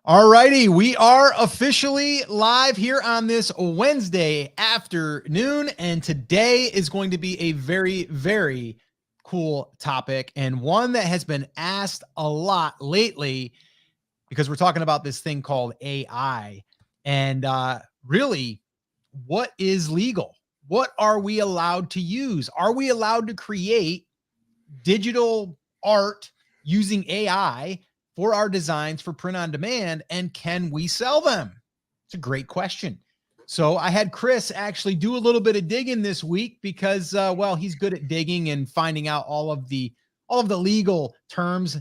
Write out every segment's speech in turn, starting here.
All righty, we are officially live here on this Wednesday afternoon, and today is going to be a very, very cool topic and one that has been asked a lot lately because we're talking about this thing called AI and really, what is legal? What are we allowed to use? Are we allowed to create digital art using AI for our designs for print on demand, and can we sell them? It's a great question. So I had Chris actually do a little bit of digging this week because, well, he's good at digging and finding out all of the legal terms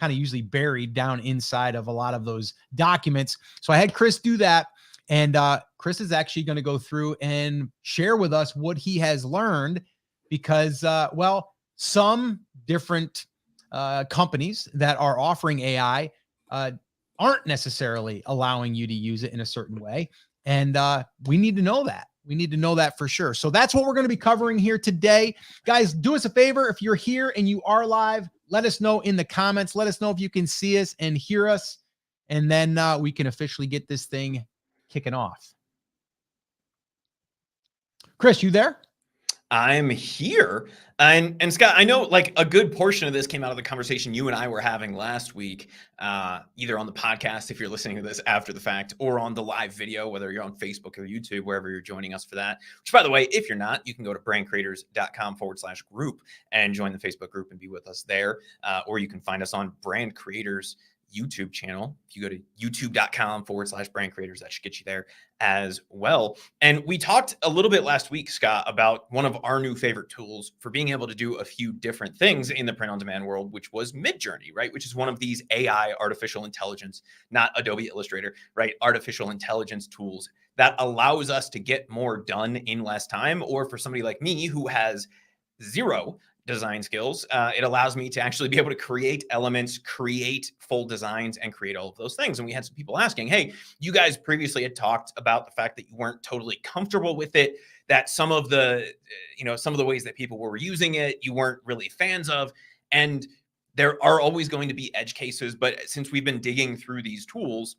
kind of usually buried down inside of a lot of those documents. So I had Chris do that. And Chris is actually going to go through and share with us what he has learned because, well, some different companies that are offering AI aren't necessarily allowing you to use it in a certain way. And we need to know that. We need to know that for sure. So that's what we're going to be covering here today. Guys, do us a favor. If you're here and you are live, let us know in the comments. Let us know if you can see us and hear us. And then we can officially get this thing kicking off. Chris, you there? I'm here. And Scott, I know like a good portion of this came out of the conversation you and I were having last week, either on the podcast, if you're listening to this after the fact, or on the live video, whether you're on Facebook or YouTube, wherever you're joining us for that. Which, by the way, if you're not, you can go to brandcreators.com/group and join the Facebook group and be with us there. Or you can find us on Brand Creators YouTube channel. If you go to youtube.com/brand creators, that should get you there as well. And we talked a little bit last week, Scott, about one of our new favorite tools for being able to do a few different things in the print on demand world, which was Midjourney, right? Which is one of these AI, artificial intelligence, not Adobe Illustrator, right? Artificial intelligence tools that allows us to get more done in less time. Or for somebody like me who has zero design skills, it allows me to actually be able to create elements, create full designs, and create all of those things. And we had some people asking, hey, you guys previously had talked about the fact that you weren't totally comfortable with it, that some of the ways that people were using it, you weren't really fans of. And there are always going to be edge cases. But since we've been digging through these tools,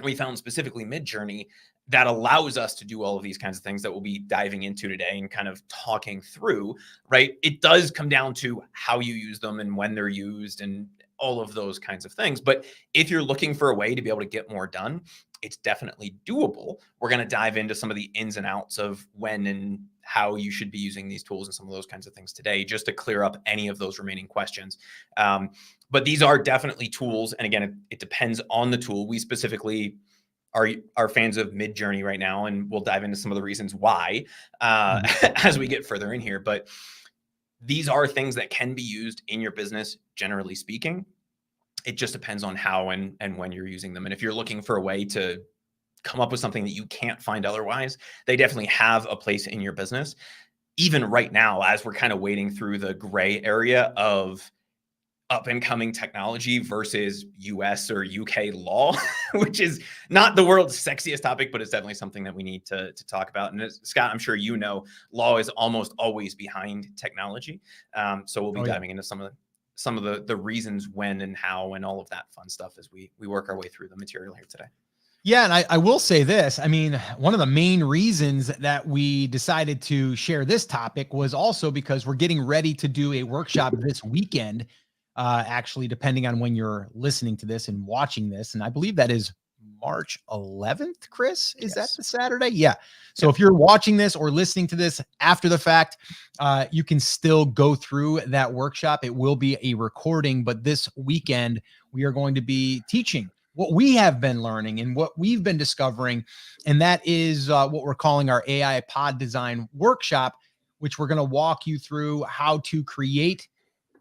we found specifically Midjourney that allows us to do all of these kinds of things that we'll be diving into today and kind of talking through, right? It does come down to how you use them and when they're used and all of those kinds of things. But if you're looking for a way to be able to get more done, it's definitely doable. We're going to dive into some of the ins and outs of when and how you should be using these tools and some of those kinds of things today, just to clear up any of those remaining questions. But these are definitely tools. And again, it depends on the tool. We specifically are fans of Midjourney right now, and we'll dive into some of the reasons why as we get further in here. But these are things that can be used in your business, generally speaking. It just depends on how and when you're using them. And if you're looking for a way to come up with something that you can't find otherwise, they definitely have a place in your business. Even right now, as we're kind of wading through the gray area of up and coming technology versus US or UK law, which is not the world's sexiest topic, but it's definitely something that we need to talk about. And Scott, I'm sure you know, law is almost always behind technology. So we'll be diving into some of the reasons when and how and all of that fun stuff as we work our way through the material here today. Yeah, and I will say this. I mean, one of the main reasons that we decided to share this topic was also because we're getting ready to do a workshop this weekend, actually, depending on when you're listening to this and watching this. And I believe that is March 11th, Chris. Is that the Saturday? Yeah. So if you're watching this or listening to this after the fact, you can still go through that workshop. It will be a recording, but this weekend we are going to be teaching what we have been learning and what we've been discovering. And that is what we're calling our AI pod design workshop, which we're going to walk you through how to create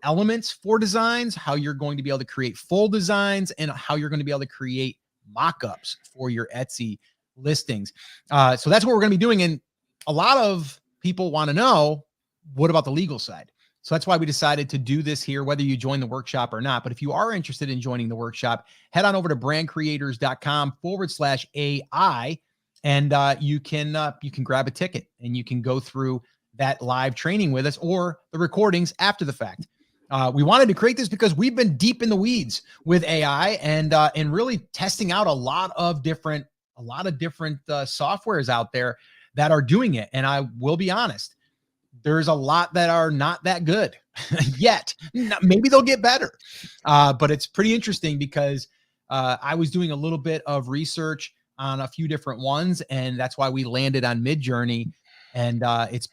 elements for designs, how you're going to be able to create full designs, and how you're going to be able to create mock-ups for your Etsy listings. So that's what we're going to be doing. And a lot of people want to know, what about the legal side? So that's why we decided to do this here, whether you join the workshop or not. But if you are interested in joining the workshop, head on over to brandcreators.com/AI, and you can grab a ticket and you can go through that live training with us or the recordings after the fact. We wanted to create this because we've been deep in the weeds with AI and really testing out a lot of different softwares out there that are doing it. And I will be honest, there's a lot that are not that good yet. Maybe they'll get better. But it's pretty interesting because I was doing a little bit of research on a few different ones, and that's why we landed on Midjourney. And it's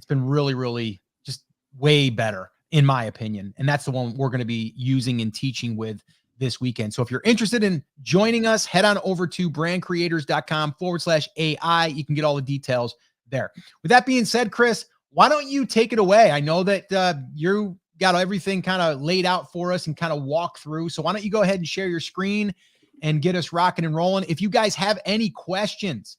been really, really just way better, in my opinion. And that's the one we're going to be using and teaching with this weekend. So if you're interested in joining us, head on over to brandcreators.com/AI. You can get all the details there. With that being said, Chris, why don't you take it away? I know that you got everything kind of laid out for us and kind of walk through. So why don't you go ahead and share your screen and get us rocking and rolling? If you guys have any questions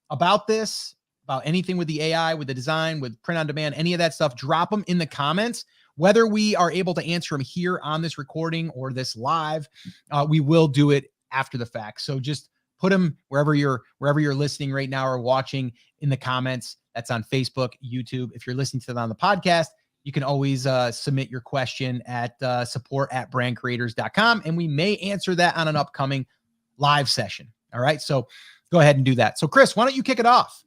about this, about anything with the AI, with the design, with print on demand, any of that stuff, drop them in the comments. Whether we are able to answer them here on this recording or this live, we will do it after the fact. So just put them wherever you're listening right now or watching in the comments. That's on Facebook, YouTube. If you're listening to it on the podcast, you can always submit your question at support@brandcreators.com, and we may answer that on an upcoming live session. All right, so go ahead and do that. So Chris, why don't you kick it off?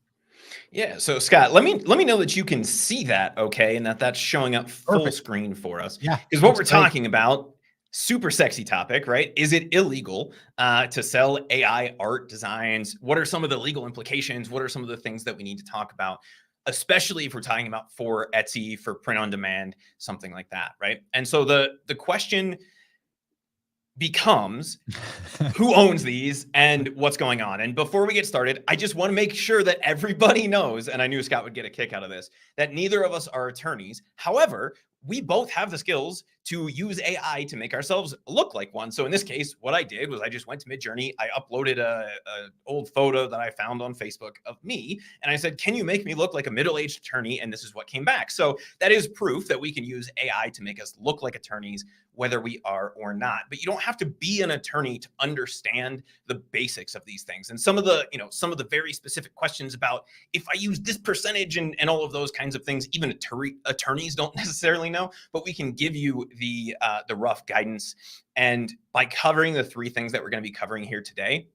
Yeah. So Scott, let me know that you can see that, okay, and that's showing up full screen for us. Yeah. Because what we're talking about, super sexy topic, right? Is it illegal to sell AI art designs? What are some of the legal implications? What are some of the things that we need to talk about, especially if we're talking about for Etsy, for print on demand, something like that, right? And so the question becomes who owns these and what's going on. And before we get started, I just want to make sure that everybody knows, and I knew Scott would get a kick out of this, that neither of us are attorneys. However, we both have the skills to use AI to make ourselves look like one. So in this case, what I did was I just went to Midjourney. I uploaded a old photo that I found on Facebook of me. And I said, can you make me look like a middle-aged attorney? And this is what came back. So that is proof that we can use AI to make us look like attorneys, whether we are or not. But you don't have to be an attorney to understand the basics of these things. And some of the very specific questions about if I use this percentage and all of those kinds of things, even attorneys don't necessarily know, but we can give you the rough guidance. And by covering the three things that we're going to be covering here today,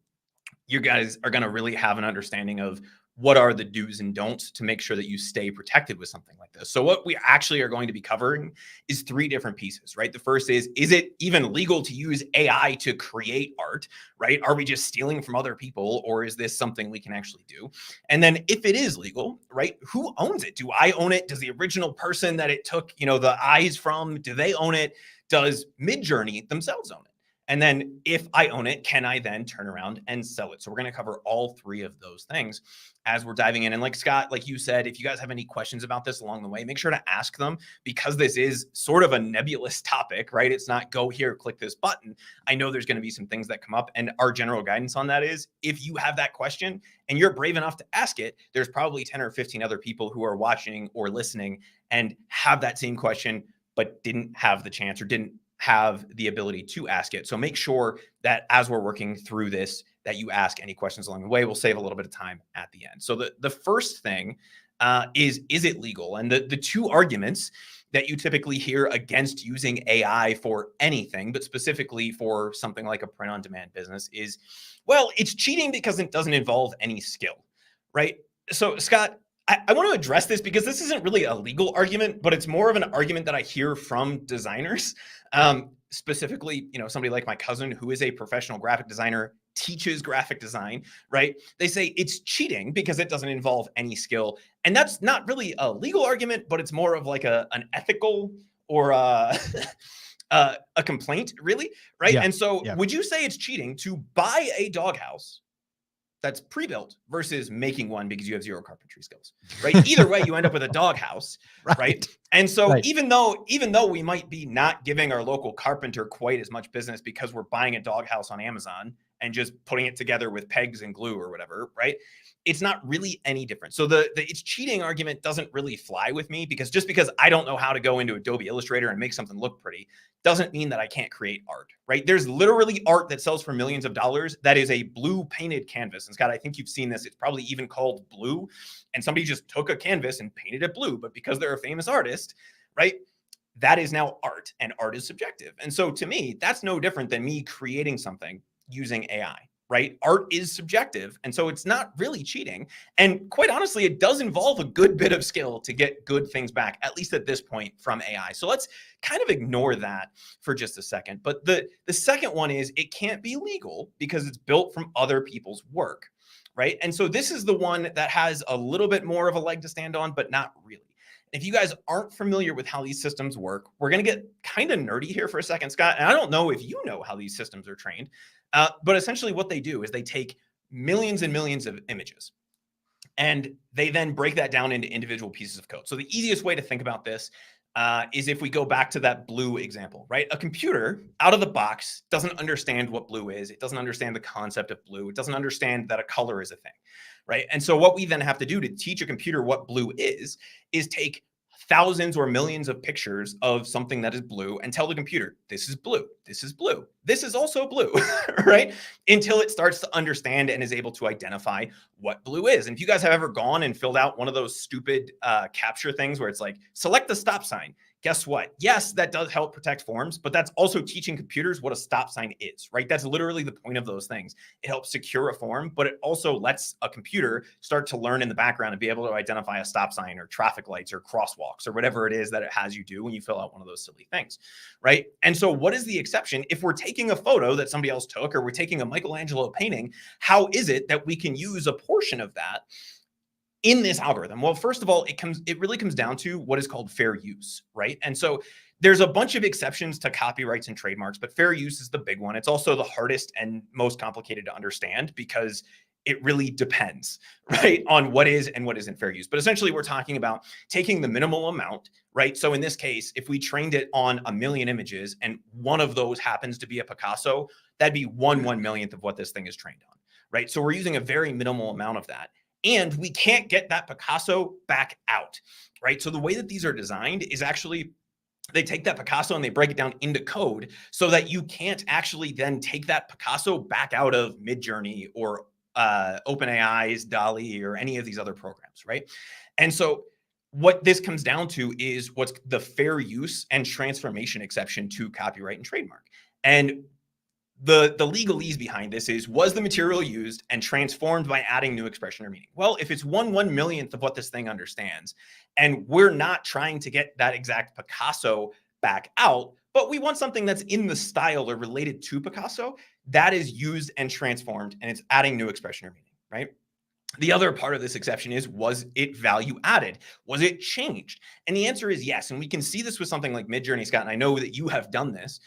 you guys are going to really have an understanding of what are the do's and don'ts to make sure that you stay protected with something like this. So what we actually are going to be covering is three different pieces, right? The first is it even legal to use AI to create art, right? Are we just stealing from other people, or is this something we can actually do? And then if it is legal, right, who owns it? Do I own it? Does the original person that it took, the eyes from, do they own it? Does Midjourney themselves own it? And then if I own it, can I then turn around and sell it? So we're going to cover all three of those things as we're diving in. And like Scott, like you said, if you guys have any questions about this along the way, make sure to ask them, because this is sort of a nebulous topic, right? It's not go here, click this button. I know there's going to be some things that come up, and our general guidance on that is if you have that question and you're brave enough to ask it, there's probably 10 or 15 other people who are watching or listening and have that same question, but didn't have the chance or didn't have the ability to ask it. So make sure that as we're working through this, that you ask any questions along the way. We'll save a little bit of time at the end. So the first thing is it legal? And the two arguments that you typically hear against using AI for anything, but specifically for something like a print on demand business is, well, it's cheating because it doesn't involve any skill, right? So Scott, I want to address this because this isn't really a legal argument, but it's more of an argument that I hear from designers. Specifically, somebody like my cousin who is a professional graphic designer, teaches graphic design, right? They say it's cheating because it doesn't involve any skill. And that's not really a legal argument, but it's more of like an ethical or a complaint, really, right? Yeah, And so yeah. would you say it's cheating to buy a doghouse that's pre-built versus making one because you have zero carpentry skills, right? Either way, you end up with a doghouse, right? And so even though we might be not giving our local carpenter quite as much business because we're buying a doghouse on Amazon and just putting it together with pegs and glue or whatever, right? It's not really any different. So the it's cheating argument doesn't really fly with me, because just because I don't know how to go into Adobe Illustrator and make something look pretty doesn't mean that I can't create art, right? There's literally art that sells for millions of dollars that is a blue painted canvas. And Scott, I think you've seen this. It's probably even called Blue. And somebody just took a canvas and painted it blue. But because they're a famous artist, right, that is now art, and art is subjective. And so to me, that's no different than me creating something using AI, right? Art is subjective. And so it's not really cheating. And quite honestly, it does involve a good bit of skill to get good things back, at least at this point, from AI. So let's kind of ignore that for just a second. But the second one is it can't be legal because it's built from other people's work, right? And so this is the one that has a little bit more of a leg to stand on, but not really. If you guys aren't familiar with how these systems work, we're going to get kind of nerdy here for a second, Scott. And I don't know if you know how these systems are trained, but essentially what they do is they take millions and millions of images and they then break that down into individual pieces of code. So the easiest way to think about this is if we go back to that blue example, right? A computer out of the box doesn't understand what blue is. It doesn't understand the concept of blue. It doesn't understand that a color is a thing, right? And so what we then have to do to teach a computer what blue is take thousands or millions of pictures of something that is blue and tell the computer, this is blue, this is blue, this is also blue, right? Until it starts to understand and is able to identify what blue is. And if you guys have ever gone and filled out one of those stupid capture things where it's like, select the stop sign, guess what? Yes, that does help protect forms, but that's also teaching computers what a stop sign is, right? That's literally the point of those things. It helps secure a form, but it also lets a computer start to learn in the background and be able to identify a stop sign or traffic lights or crosswalks or whatever it is that it has you do when you fill out one of those silly things, right? And so what is the exception? If we're taking a photo that somebody else took or we're taking a Michelangelo painting, how is it that we can use a portion of that in this algorithm? Well, first of all, it really comes down to what is called fair use, right? And so there's a bunch of exceptions to copyrights and trademarks, but fair use is the big one. It's also the hardest and most complicated to understand because it really depends, right, on what is and what isn't fair use. But essentially, we're talking about taking the minimal amount, right? So in this case, if we trained it on 1 million images and one of those happens to be a Picasso, that'd be 1/1,000,000th of what this thing is trained on, right? So we're using a very minimal amount of that. And we can't get that Picasso back out, right? So the way that these are designed is actually they take that Picasso and they break it down into code so that you can't actually then take that Picasso back out of Midjourney or OpenAI's DALL-E or any of these other programs, right? And so what this comes down to is what's the fair use and transformation exception to copyright and trademark. And the legalese behind this is, was the material used and transformed by adding new expression or meaning? Well, if it's 1/1,000,000th of what this thing understands, and we're not trying to get that exact Picasso back out, but we want something that's in the style or related to Picasso, that is used and transformed, and it's adding new expression or meaning, right? The other part of this exception is, was it value added? Was it changed? And the answer is yes. And we can see this with something like Midjourney, Scott, and I know that you have done this,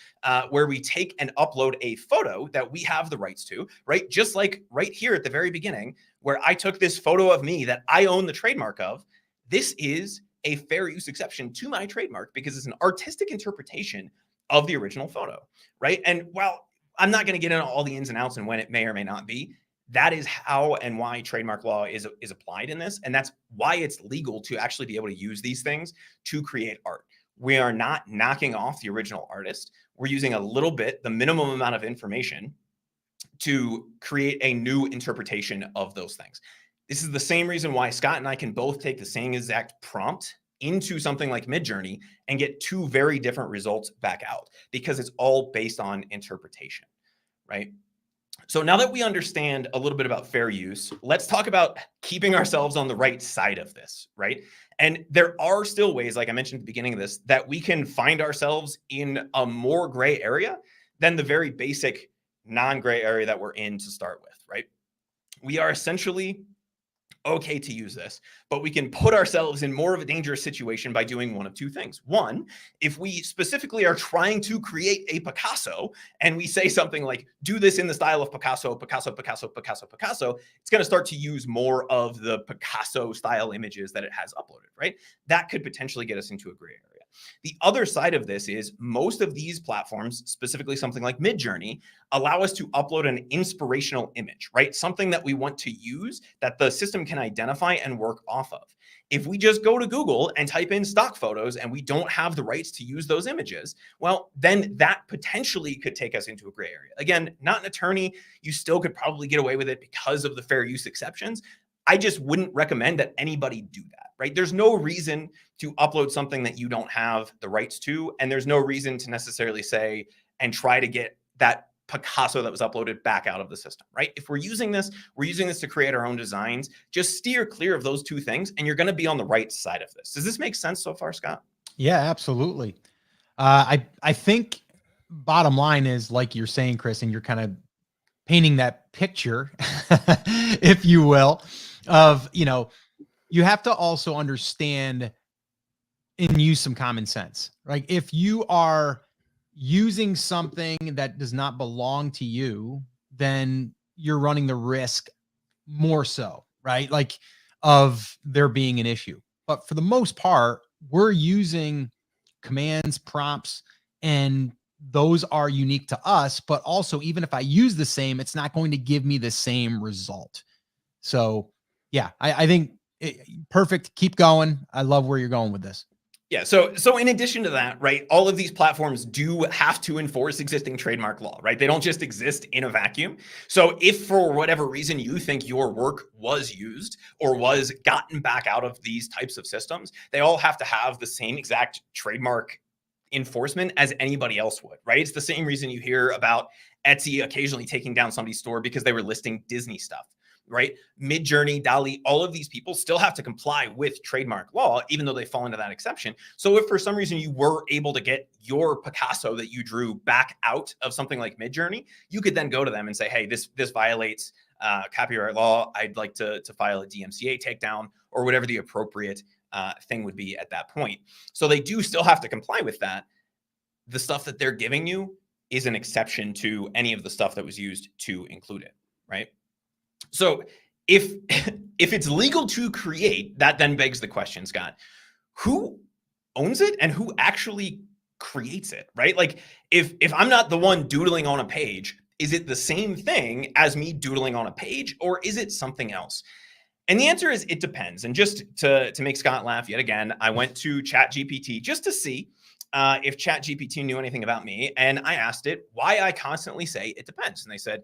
where we take and upload a photo that we have the rights to, right? Just like right here at the very beginning, where I took this photo of me that I own the trademark of. This is a fair use exception to my trademark because it's an artistic interpretation of the original photo, right? And while I'm not going to get into all the ins and outs and when it may or may not be, that is how and why trademark law is applied in this. And that's why it's legal to actually be able to use these things to create art. We are not knocking off the original artist. We're using a little bit, the minimum amount of information to create a new interpretation of those things. This is the same reason why Scott and I can both take the same exact prompt into something like Midjourney and get two very different results back out, because it's all based on interpretation, right? So now that we understand a little bit about fair use, let's talk about keeping ourselves on the right side of this, right? And there are still ways, like I mentioned at the beginning of this, that we can find ourselves in a more gray area than the very basic non-gray area that we're in to start with, right? We are essentially okay to use this, but we can put ourselves in more of a dangerous situation by doing one of two things. One, if we specifically are trying to create a Picasso and we say something like, do this in the style of Picasso, Picasso, Picasso, Picasso, Picasso, it's going to start to use more of the Picasso style images that it has uploaded, right? That could potentially get us into a gray area. The other side of this is most of these platforms, specifically something like Midjourney, allow us to upload an inspirational image, right? Something that we want to use that the system can identify and work off of. If we just go to Google and type in stock photos and we don't have the rights to use those images, well, then that potentially could take us into a gray area. Again, not an attorney. You still could probably get away with it because of the fair use exceptions. I just wouldn't recommend that anybody do that, right? There's no reason to upload something that you don't have the rights to. And there's no reason to necessarily say and try to get that Picasso that was uploaded back out of the system, right? If we're using this to create our own designs. Just steer clear of those two things and you're going to be on the right side of this. Does this make sense so far, Scott? Yeah, absolutely. I think bottom line is, like you're saying, Chris, and you're kind of painting that picture, if you will, of, you have to also understand and use some common sense. Like if you are using something that does not belong to you, then you're running the risk more so, right? Like of there being an issue. But for the most part, we're using commands, prompts, and those are unique to us. But also, even if I use the same, it's not going to give me the same result. So, yeah, I think perfect. Keep going. I love where you're going with this. Yeah. So in addition to that, right, all of these platforms do have to enforce existing trademark law, right? They don't just exist in a vacuum. So if for whatever reason you think your work was used or was gotten back out of these types of systems, they all have to have the same exact trademark enforcement as anybody else would, right? It's the same reason you hear about Etsy occasionally taking down somebody's store because they were listing Disney stuff, right? Midjourney, DALL-E, all of these people still have to comply with trademark law, even though they fall into that exception. So if for some reason you were able to get your Picasso that you drew back out of something like Midjourney, you could then go to them and say, hey, this violates copyright law. I'd like to file a DMCA takedown or whatever the appropriate thing would be at that point. So they do still have to comply with that. The stuff that they're giving you is an exception to any of the stuff that was used to include it, right? So if it's legal to create, that then begs the question, Scott, who owns it and who actually creates it, right? Like if I'm not the one doodling on a page, is it the same thing as me doodling on a page or is it something else? And the answer is it depends. And just to make Scott laugh yet again, I went to ChatGPT just to see if ChatGPT knew anything about me. And I asked it why I constantly say it depends. And they said,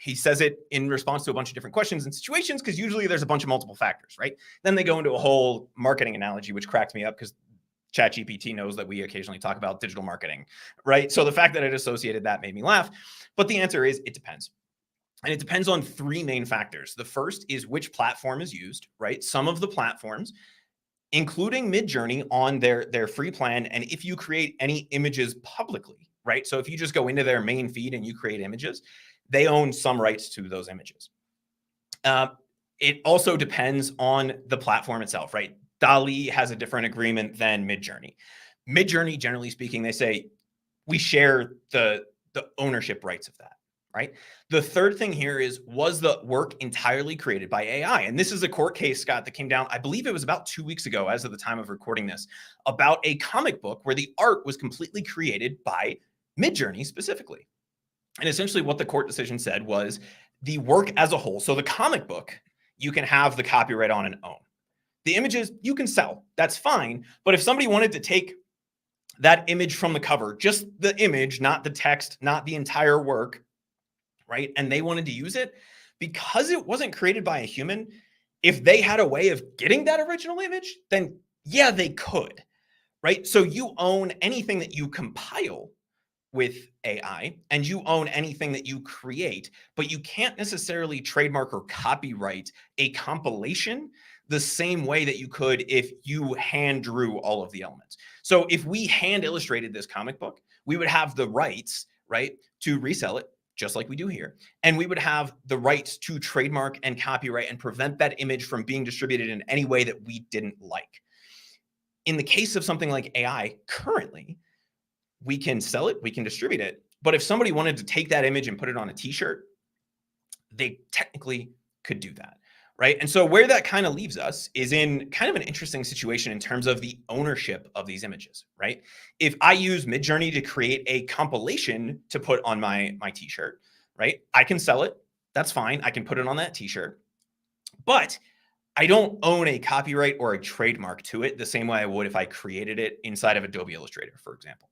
he says it in response to a bunch of different questions and situations because usually there's a bunch of multiple factors, right? Then they go into a whole marketing analogy, which cracked me up because ChatGPT knows that we occasionally talk about digital marketing, right? So the fact that it associated that made me laugh. But the answer is it depends. And it depends on three main factors. The first is which platform is used, right? Some of the platforms, including Midjourney on their free plan, and if you create any images publicly, right? So if you just go into their main feed and you create images, they own some rights to those images. It also depends on the platform itself, right? DALL-E has a different agreement than Midjourney. Midjourney, generally speaking, they say we share the ownership rights of that, right? The third thing here is, was the work entirely created by AI? And this is a court case, Scott, that came down, I believe it was about 2 weeks ago, as of the time of recording this, about a comic book where the art was completely created by Midjourney specifically. And essentially what the court decision said was the work as a whole, so the comic book, you can have the copyright on and own. The images you can sell, that's fine. But if somebody wanted to take that image from the cover, just the image, not the text, not the entire work, right? And they wanted to use it because it wasn't created by a human. If they had a way of getting that original image, then yeah, they could, right? So you own anything that you compile with AI and you own anything that you create, but you can't necessarily trademark or copyright a compilation the same way that you could if you hand drew all of the elements. So if we hand illustrated this comic book, we would have the rights, right, to resell it, just like we do here. And we would have the rights to trademark and copyright and prevent that image from being distributed in any way that we didn't like. In the case of something like AI, currently, we can sell it, we can distribute it. But if somebody wanted to take that image and put it on a t-shirt, they technically could do that, right? And so where that kind of leaves us is in kind of an interesting situation in terms of the ownership of these images, right? If I use Midjourney to create a compilation to put on my t-shirt, right? I can sell it. That's fine. I can put it on that t-shirt. But I don't own a copyright or a trademark to it the same way I would if I created it inside of Adobe Illustrator, for example.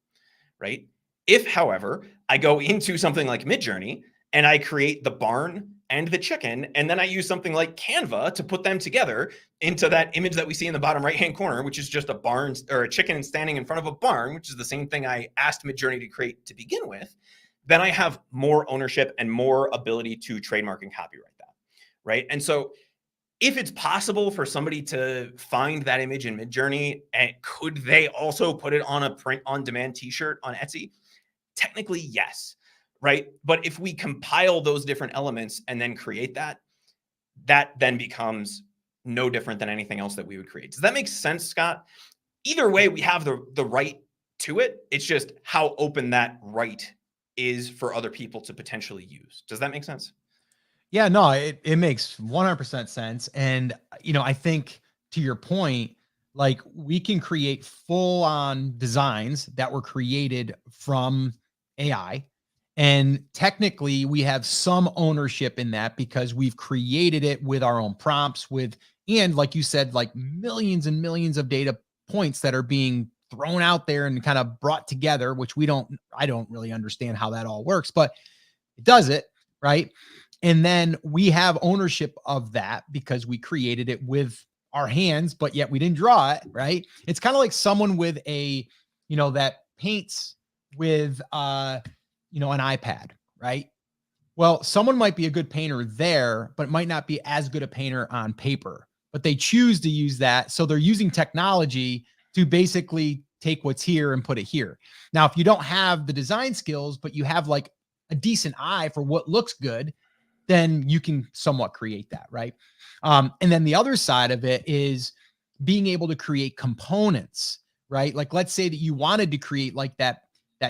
Right? If, however, I go into something like Midjourney and I create the barn and the chicken. And then I use something like Canva to put them together into that image that we see in the bottom right-hand corner, which is just a barn or a chicken standing in front of a barn, which is the same thing I asked Midjourney to create to begin with. Then I have more ownership and more ability to trademark and copyright that, right? And so if it's possible for somebody to find that image in Midjourney, and could they also put it on a print-on-demand t-shirt on Etsy? Technically, yes, right? But if we compile those different elements and then create that, that then becomes no different than anything else that we would create. Does that make sense, Scott? Either way, we have the right to it. It's just how open that right is for other people to potentially use. Does that make sense? Yeah, no, it makes 100% sense. And, I think to your point, like we can create full on designs that were created from AI. And technically, we have some ownership in that because we've created it with our own prompts, and like you said, like millions and millions of data points that are being thrown out there and kind of brought together, which I don't really understand how that all works, but it does it, right? And then we have ownership of that because we created it with our hands, but yet we didn't draw it, right? It's kind of like someone with that paints with an iPad, right? Well, someone might be a good painter there, but might not be as good a painter on paper. But they choose to use that. So they're using technology to basically take what's here and put it here. Now, if you don't have the design skills, but you have like a decent eye for what looks good, then you can somewhat create that, right? And then the other side of it is being able to create components, right? Like let's say that you wanted to create like that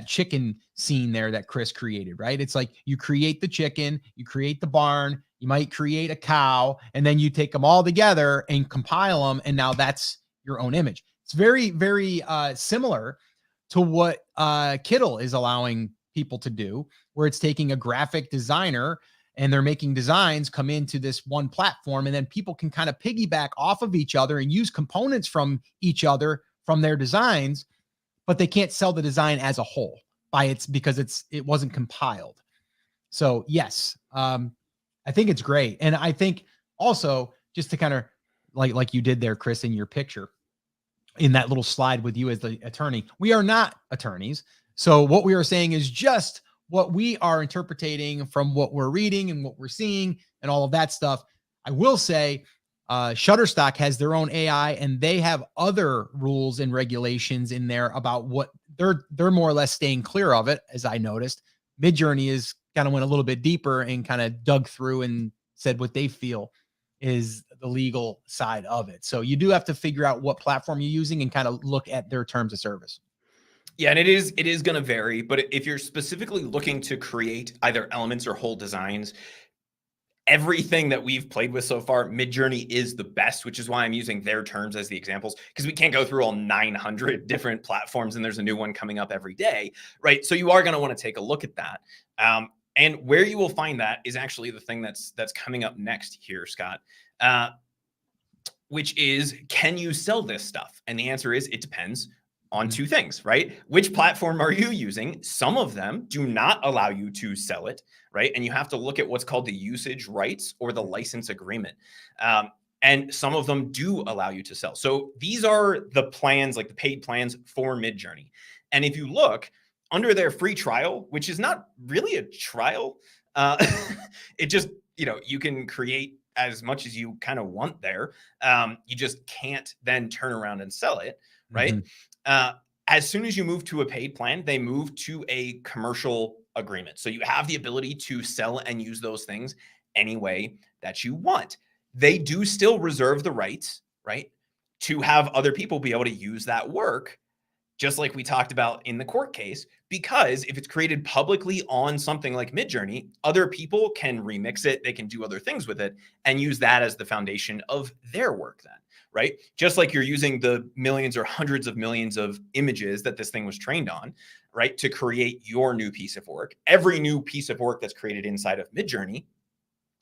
chicken scene there that Chris created, right? It's like you create the chicken, you create the barn, you might create a cow, and then you take them all together and compile them, and now that's your own image. It's very, very similar to what Kittl is allowing people to do, where it's taking a graphic designer and they're making designs come into this one platform, and then people can kind of piggyback off of each other and use components from each other from their designs, but they can't sell the design as a whole because it wasn't compiled. So yes, I think it's great. And I think also just to kind of like you did there, Chris, in your picture, in that little slide with you as the attorney, we are not attorneys. So what we are saying is just what we are interpreting from what we're reading and what we're seeing and all of that stuff. I will say Shutterstock has their own AI, and they have other rules and regulations in there about what they're more or less staying clear of it, as I noticed. Midjourney is kind of went a little bit deeper and kind of dug through and said what they feel is the legal side of it. So you do have to figure out what platform you're using and kind of look at their terms of service. Yeah, and it is going to vary, but if you're specifically looking to create either elements or whole designs, everything that we've played with so far, Midjourney is the best, which is why I'm using their terms as the examples, because we can't go through all 900 different platforms and there's a new one coming up every day, right? So you are going to want to take a look at that. And where you will find that is actually the thing that's coming up next here, Scott, which is, can you sell this stuff? And the answer is, it depends on two things, right? Which platform are you using? Some of them do not allow you to sell it, right? And you have to look at what's called the usage rights or the license agreement. And some of them do allow you to sell. So these are the plans, like the paid plans for Midjourney. And if you look under their free trial, which is not really a trial, it just, you can create as much as you kind of want there. You just can't then turn around and sell it, right? Mm-hmm. As soon as you move to a paid plan, they move to a commercial agreement. So you have the ability to sell and use those things any way that you want. They do still reserve the rights, right, to have other people be able to use that work, just like we talked about in the court case, because if it's created publicly on something like Midjourney, other people can remix it, they can do other things with it, and use that as the foundation of their work then, right? Just like you're using the millions or hundreds of millions of images that this thing was trained on, right, to create your new piece of work. Every new piece of work that's created inside of Midjourney,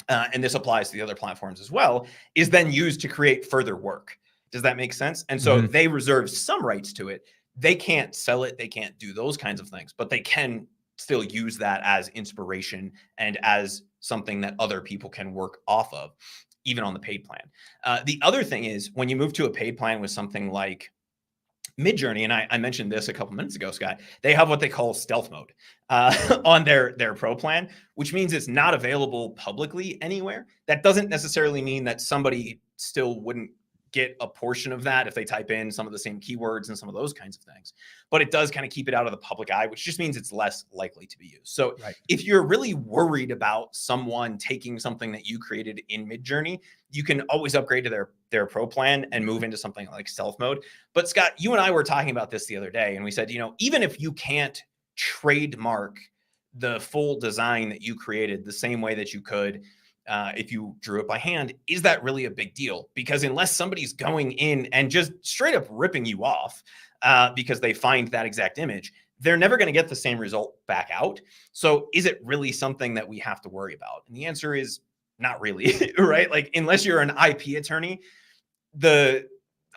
and this applies to the other platforms as well, is then used to create further work. Does that make sense? And so they reserve some rights to it. They can't sell it. They can't do those kinds of things, but they can still use that as inspiration and as something that other people can work off of, even on the paid plan. The other thing is when you move to a paid plan with something like Midjourney, and I mentioned this a couple minutes ago, Scott, they have what they call stealth mode on their pro plan, which means it's not available publicly anywhere. That doesn't necessarily mean that somebody still wouldn't get a portion of that if they type in some of the same keywords and some of those kinds of things. But it does kind of keep it out of the public eye, which just means it's less likely to be used. So if you're really worried about someone taking something that you created in Midjourney, you can always upgrade to their pro plan and move into something like stealth mode. But Scott, you and I were talking about this the other day, and we said, even if you can't trademark the full design that you created the same way that you could if you drew it by hand, is that really a big deal? Because unless somebody's going in and just straight up ripping you off because they find that exact image, they're never going to get the same result back out. So is it really something that we have to worry about? And the answer is not really, right? Like, unless you're an IP attorney, the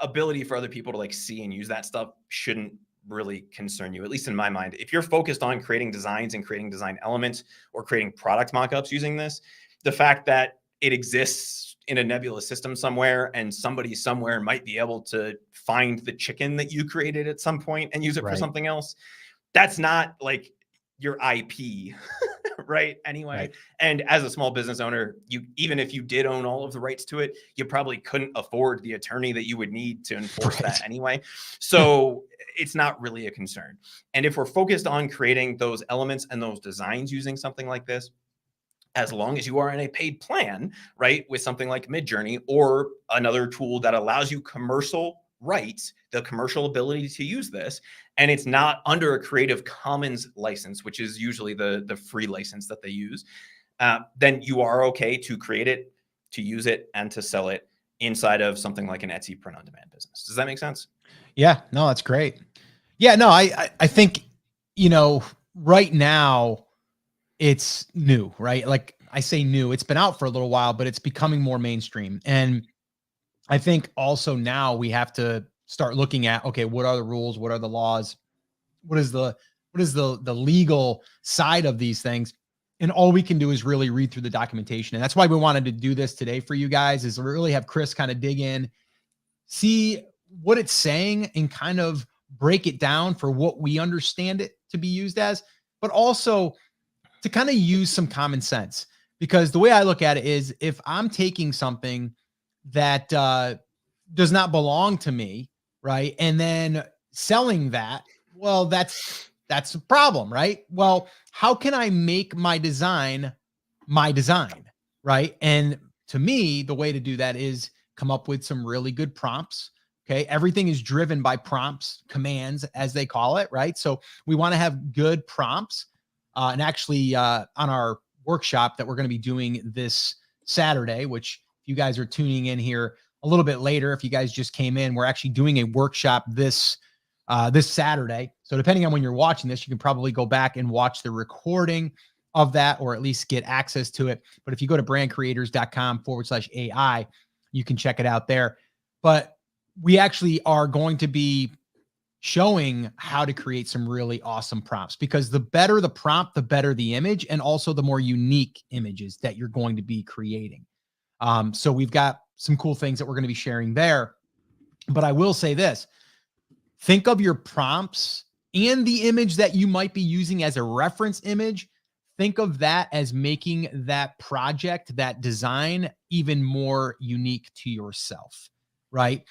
ability for other people to like see and use that stuff shouldn't really concern you, at least in my mind. If you're focused on creating designs and creating design elements or creating product mockups using this, the fact that it exists in a nebulous system somewhere and somebody somewhere might be able to find the chicken that you created at some point and use it for something else, that's not like your IP, right? Anyway, and as a small business owner, even if you did own all of the rights to it, you probably couldn't afford the attorney that you would need to enforce that anyway. So it's not really a concern. And if we're focused on creating those elements and those designs using something like this, as long as you are in a paid plan, right, with something like Midjourney or another tool that allows you commercial rights, the commercial ability to use this, and it's not under a Creative Commons license, which is usually the free license that they use, then you are okay to create it, to use it, and to sell it inside of something like an Etsy print-on-demand business. Does that make sense? Yeah, no, that's great. Yeah, no, I think, right now it's new, right? Like I say new, it's been out for a little while, but it's becoming more mainstream. And I think also now we have to start looking at, okay, what are the rules? What are the laws? What is the legal side of these things? And all we can do is really read through the documentation. And that's why we wanted to do this today for you guys, is really have Chris kind of dig in, see what it's saying, and kind of break it down for what we understand it to be used as, but also to kind of use some common sense. Because the way I look at it is, if I'm taking something that does not belong to me, right, and then selling that, well, that's a problem, right? Well, how can I make my design, right? And to me, the way to do that is come up with some really good prompts. Okay. Everything is driven by prompts, commands, as they call it, right? So we want to have good prompts. And actually, on our workshop that we're going to be doing this Saturday, which if you guys are tuning in here a little bit later, if you guys just came in, we're actually doing a workshop this Saturday. So depending on when you're watching this, you can probably go back and watch the recording of that, or at least get access to it. But if you go to brandcreators.com/AI, you can check it out there. But we actually are going to be showing how to create some really awesome prompts, because the better the prompt, the better the image, and also the more unique images that you're going to be creating. So we've got some cool things that we're going to be sharing there. But I will say this, think of your prompts and the image that you might be using as a reference image. Think of that as making that project, that design, even more unique to yourself, right?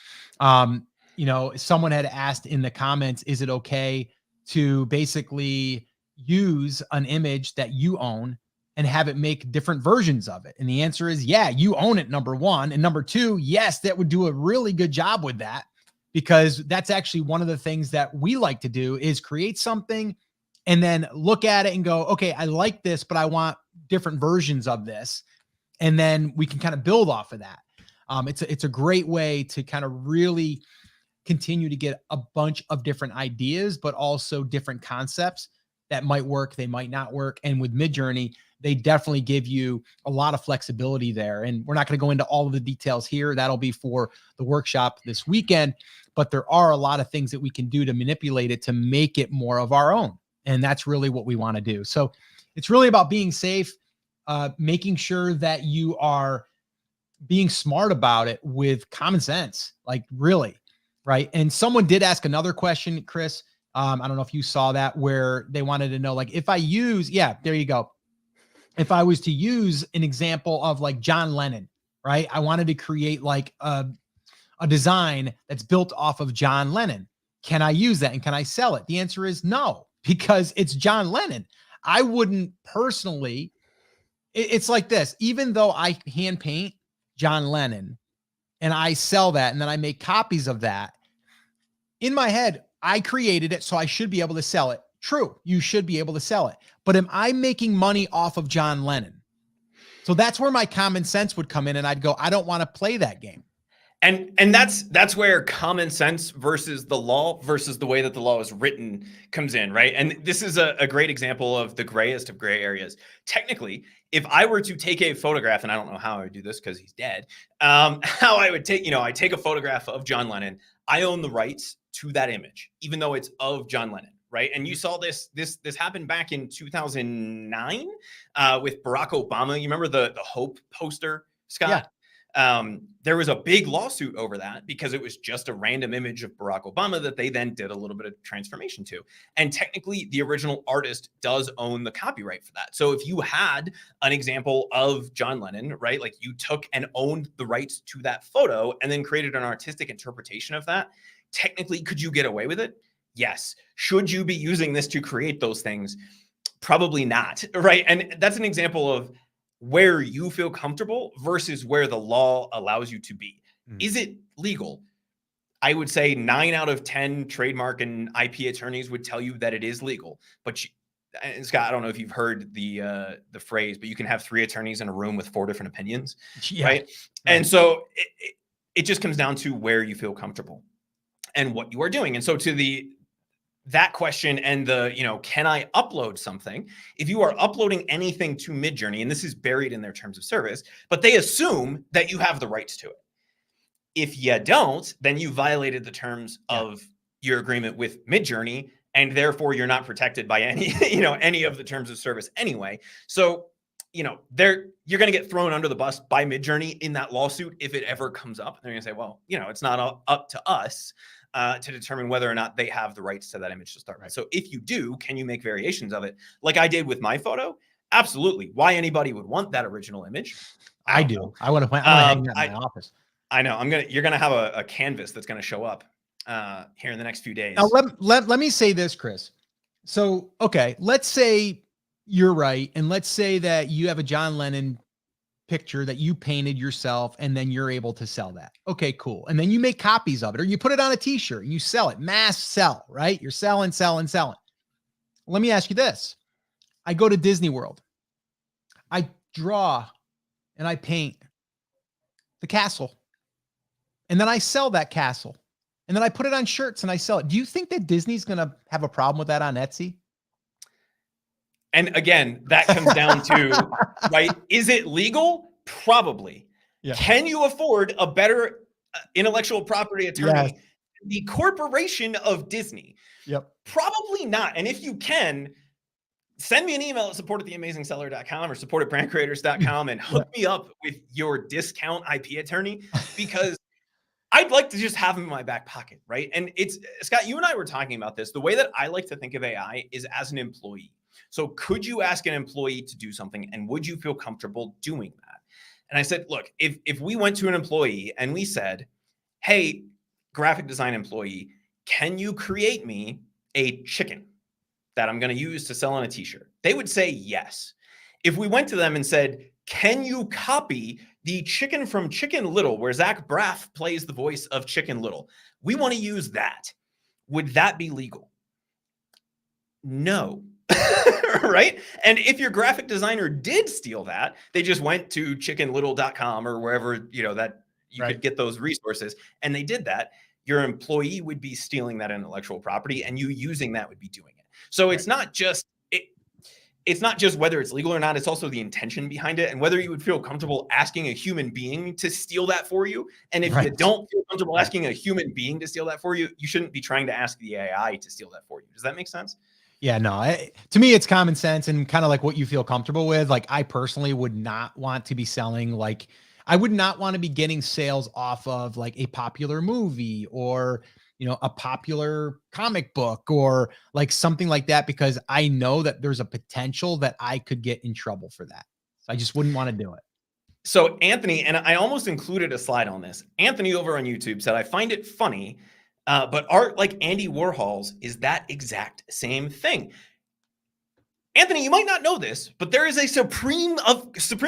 Someone had asked in the comments, is it okay to basically use an image that you own and have it make different versions of it? And the answer is, yeah, you own it, number one. And number two, yes, that would do a really good job with that, because that's actually one of the things that we like to do, is create something and then look at it and go, okay, I like this, but I want different versions of this. And then we can kind of build off of that. It's a great way to kind of really continue to get a bunch of different ideas, but also different concepts that might work, they might not work. And with Midjourney, they definitely give you a lot of flexibility there. And we're not going to go into all of the details here. That'll be for the workshop this weekend. But there are a lot of things that we can do to manipulate it to make it more of our own. And that's really what we want to do. So it's really about being safe, making sure that you are being smart about it with common sense, like really, right? And someone did ask another question, Chris. I don't know if you saw that, where they wanted to know, like, if I use, yeah, there you go. If I was to use an example of like John Lennon, right? I wanted to create like a design that's built off of John Lennon. Can I use that and can I sell it? The answer is no, because it's John Lennon. I wouldn't personally. It's like this, even though I hand paint John Lennon and I sell that and then I make copies of that, in my head, I created it, so I should be able to sell it. True, you should be able to sell it. But am I making money off of John Lennon? So that's where my common sense would come in, and I'd go, I don't want to play that game. And that's where common sense versus the law versus the way that the law is written comes in, right? And this is a great example of the grayest of gray areas. Technically, if I were to take a photograph, and I don't know how I would do this because he's dead, how I would take, I take a photograph of John Lennon. I own the rights to that image, even though it's of John Lennon, right? And you saw this happened back in 2009 with Barack Obama. You remember the Hope poster, Scott? Yeah. There was a big lawsuit over that because it was just a random image of Barack Obama that they then did a little bit of transformation to. And technically, the original artist does own the copyright for that. So if you had an example of John Lennon, right, like you took and owned the rights to that photo and then created an artistic interpretation of that, technically, could you get away with it? Yes. Should you be using this to create those things? Probably not, right? And that's an example of where you feel comfortable versus where the law allows you to be. Is it legal? I would say 9 out of 10 trademark and IP attorneys would tell you that it is legal. But and Scott, I don't know if you've heard the phrase, but you can have 3 attorneys in a room with 4 different opinions, right? And so it just comes down to where you feel comfortable and what you are doing. And so to that question and can I upload something? If you are uploading anything to Midjourney, and this is buried in their terms of service, but they assume that you have the rights to it. If you don't, then you violated the terms of your agreement with Midjourney, and therefore you're not protected by any, any of the terms of service anyway. So, you're going to get thrown under the bus by Midjourney in that lawsuit if it ever comes up. They're going to say, well, it's not up to us to determine whether or not they have the rights to that image to start with. So if you do, can you make variations of it? Like I did with my photo? Absolutely. Why anybody would want that original image? I do. I want to hang that in my office. I know. You're going to have a canvas that's going to show up here in the next few days. Now, let me say this, Chris. So, okay, let's say you're right. And let's say that you have a John Lennon picture that you painted yourself, and then you're able to sell that. Okay, cool. And then you make copies of it, or you put it on a t-shirt and you sell it, mass sell, right? You're selling. Let me ask you this. I go to Disney World. I draw and I paint the castle, and then I sell that castle, and then I put it on shirts and I sell it. Do you think that Disney's going to have a problem with that on Etsy? And again, that comes down to, right? Is it legal? Probably. Yeah. Can you afford a better intellectual property attorney? Yes. The corporation of Disney? Yep. Probably not. And if you can, send me an email at support@theamazingseller.com or support@brandcreators.com and hook me up with your discount IP attorney, because I'd like to just have him in my back pocket, right? And it's, Scott, you and I were talking about this. The way that I like to think of AI is as an employee. So could you ask an employee to do something, and would you feel comfortable doing that? And I said, look, if we went to an employee and we said, hey, graphic design employee, can you create me a chicken that I'm going to use to sell on a t-shirt? They would say yes. If we went to them and said, can you copy the chicken from Chicken Little, where Zach Braff plays the voice of Chicken Little? We want to use that. Would that be legal? No. Right? And if your graphic designer did steal that, they just went to chickenlittle.com or wherever, that you could get those resources, and they did that, your employee would be stealing that intellectual property, and you using that would be doing it. So it's not just whether it's legal or not, it's also the intention behind it and whether you would feel comfortable asking a human being to steal that for you. And if you don't feel comfortable asking a human being to steal that for you, you shouldn't be trying to ask the AI to steal that for you. Does that make sense? Yeah, no, to me, it's common sense and kind of like what you feel comfortable with. Like, I personally would not want to be selling, like, I would not want to be getting sales off of like a popular movie or, a popular comic book or like something like that, because I know that there's a potential that I could get in trouble for that. So I just wouldn't want to do it. So Anthony, and I almost included a slide on this. Anthony over on YouTube said, "I find it funny, but art like Andy Warhol's is that exact same thing." Anthony, you might not know this, but there is a Supreme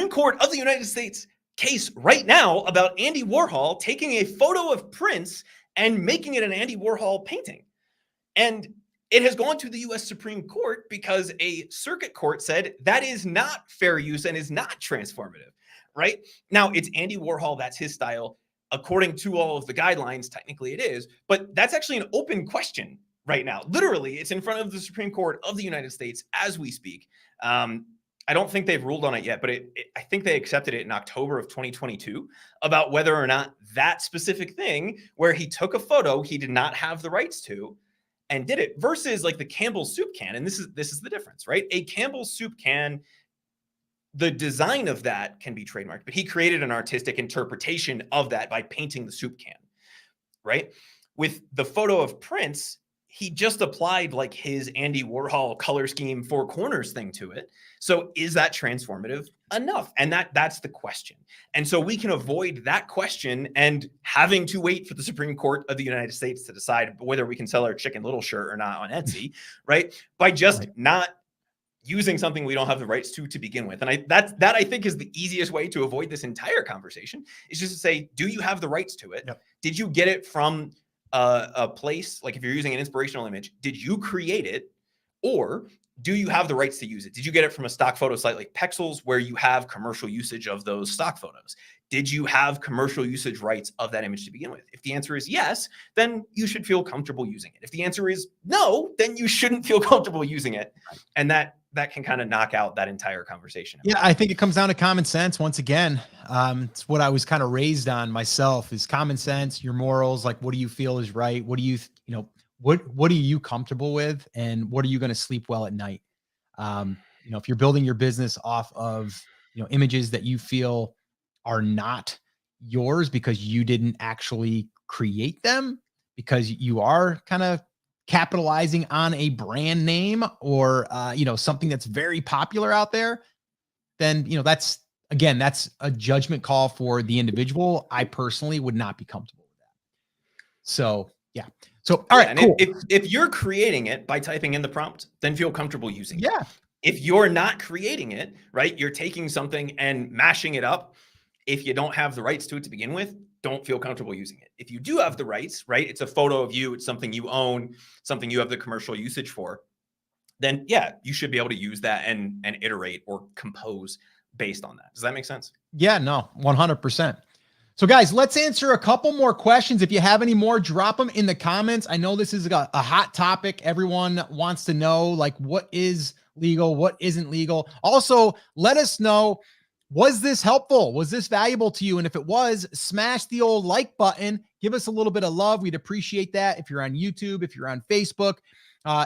Court of the United States case right now about Andy Warhol taking a photo of Prince and making it an Andy Warhol painting. And it has gone to the US Supreme Court because a circuit court said that is not fair use and is not transformative, right? Now, it's Andy Warhol, that's his style. According to all of the guidelines, technically it is, but that's actually an open question right now. Literally, it's in front of the Supreme Court of the United States as we speak. I don't think they've ruled on it yet, but I think they accepted it in October of 2022 about whether or not that specific thing where he took a photo he did not have the rights to and did it, versus like the Campbell's soup can. And this is the difference, right? A Campbell's soup can, the design of that can be trademarked, but he created an artistic interpretation of that by painting the soup can, right? With the photo of Prince, he just applied like his Andy Warhol color scheme, four corners thing to it. So is that transformative enough? And that's the question. And so we can avoid that question and having to wait for the Supreme Court of the United States to decide whether we can sell our Chicken Little shirt or not on Etsy, right? By just not using something we don't have the rights to begin with. And that I think is the easiest way to avoid this entire conversation, is just to say, do you have the rights to it? Yep. Did you get it from a place? Like if you're using an inspirational image, did you create it, or do you have the rights to use it? Did you get it from a stock photo site like Pexels where you have commercial usage of those stock photos? Did you have commercial usage rights of that image to begin with? If the answer is yes, then you should feel comfortable using it. If the answer is no, then you shouldn't feel comfortable using it. And that can kind of knock out that entire conversation. Yeah, I think it comes down to common sense. Once again, it's what I was kind of raised on myself, is common sense, your morals. Like, what do you feel is right? What do you, what are you comfortable with, and what are you going to sleep well at night? If you're building your business off of, images that you feel are not yours because you didn't actually create them, because you are kind of capitalizing on a brand name or, something that's very popular out there, then, that's a judgment call for the individual. I personally would not be comfortable with that. So, yeah. So, all right, cool. If you're creating it by typing in the prompt, then feel comfortable using it. Yeah. If you're not creating it, right, you're taking something and mashing it up. If you don't have the rights to it to begin with, don't feel comfortable using it. If you do have the rights, right, it's a photo of you, it's something you own, something you have the commercial usage for, then yeah, you should be able to use that and iterate or compose based on that. Does that make sense? Yeah, no, 100%. So guys, let's answer a couple more questions. If you have any more, drop them in the comments. I know this is a hot topic. Everyone wants to know, like, what is legal, what isn't legal. Also, let us know, was this helpful? Was this valuable to you? And if it was, smash the old like button. Give us a little bit of love. We'd appreciate that. If you're on YouTube, if you're on Facebook,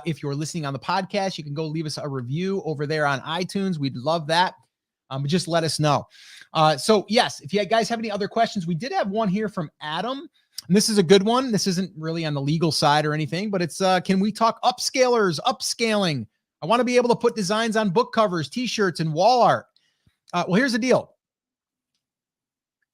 if you're listening on the podcast, you can go leave us a review over there on iTunes. We'd love that. But just let us know. So yes, if you guys have any other questions, we did have one here from Adam, and this is a good one. This isn't really on the legal side or anything, but it's, can we talk upscaling? I want to be able to put designs on book covers, t-shirts, and wall art. Well, here's the deal.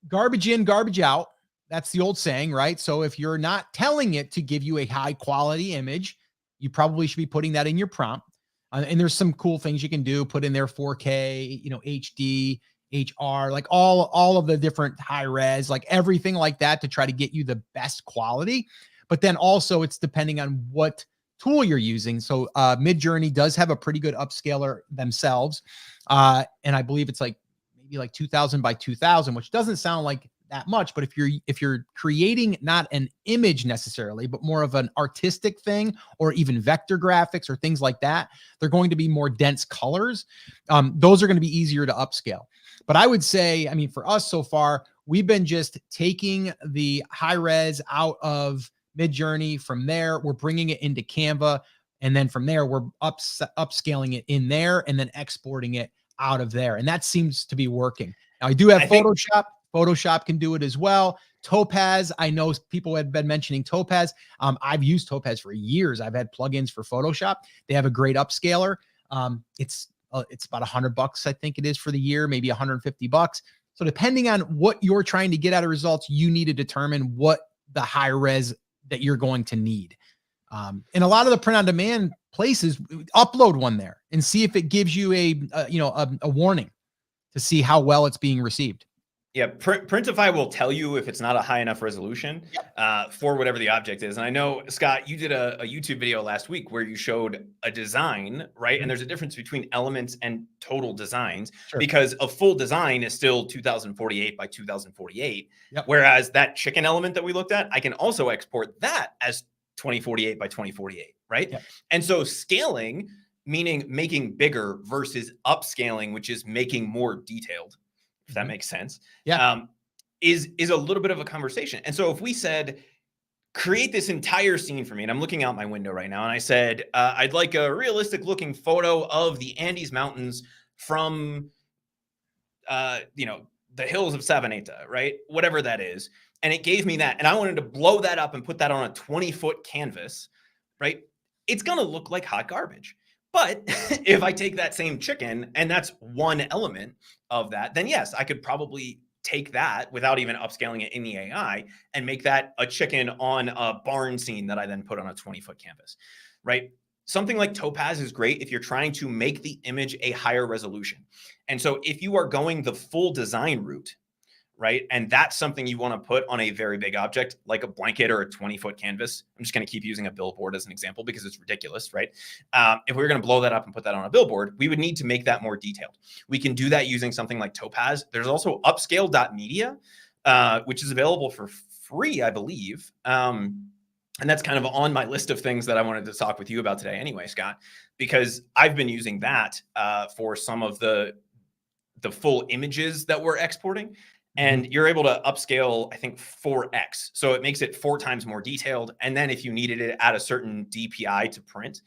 Garbage in, garbage out. That's the old saying, right? So if you're not telling it to give you a high quality image, you probably should be putting that in your prompt. And there's some cool things you can do. Put in there 4K, HD, HR, like all of the different high res, like everything like that to try to get you the best quality. But then also it's depending on what tool you're using. So Midjourney does have a pretty good upscaler themselves. And I believe it's like maybe like 2000 by 2000, which doesn't sound like that much, but if you're creating not an image necessarily, but more of an artistic thing, or even vector graphics or things like that, they're going to be more dense colors. Those are going to be easier to upscale. But I would say, I mean, for us so far, we've been just taking the high res out of Midjourney. From there, we're bringing it into Canva. And then from there, we're upscaling it in there and then exporting it out of there. And that seems to be working. Now, I do have Photoshop. Photoshop can do it as well. Topaz, I know people have been mentioning Topaz. I've used Topaz for years. I've had plugins for Photoshop. They have a great upscaler. It's about $100, I think it is, for the year, maybe $150. So depending on what you're trying to get out of results, you need to determine what the high res that you're going to need. And a lot of the print on demand places, upload one there and see if it gives you a warning to see how well it's being received. Yeah, Printify will tell you if it's not a high enough resolution for whatever the object is. And I know, Scott, you did a YouTube video last week where you showed a design, right? Mm-hmm. And there's a difference between elements and total designs, because a full design is still 2048 by 2048. Whereas that chicken element that we looked at, I can also export that as 2048 by 2048, right? And so scaling, meaning making bigger, versus upscaling, which is making more detailed, if that makes sense, is a little bit of a conversation. And so if we said, create this entire scene for me, and I'm looking out my window right now, and I said, I'd like a realistic looking photo of the Andes Mountains from, the hills of Savaneta, right? Whatever that is. And it gave me that. And I wanted to blow that up and put that on a 20-foot canvas, right? It's going to look like hot garbage. But if I take that same chicken, and that's one element of that, then yes, I could probably take that without even upscaling it in the AI and make that a chicken on a barn scene that I then put on a 20-foot canvas, right? Something like Topaz is great if you're trying to make the image a higher resolution. And so if you are going the full design route, right, and that's something you want to put on a very big object like a blanket or a 20-foot canvas. I'm just going to keep using a billboard as an example because it's ridiculous, right? If we were going to blow that up and put that on a billboard, we would need to make that more detailed. We can do that using something like Topaz. There's also upscale.media, which is available for free, I believe. And that's kind of on my list of things that I wanted to talk with you about today anyway, Scott, because I've been using that for some of the full images that we're exporting. And you're able to upscale, I think, 4x. So it makes it 4 times more detailed. And then if you needed it at a certain DPI to print,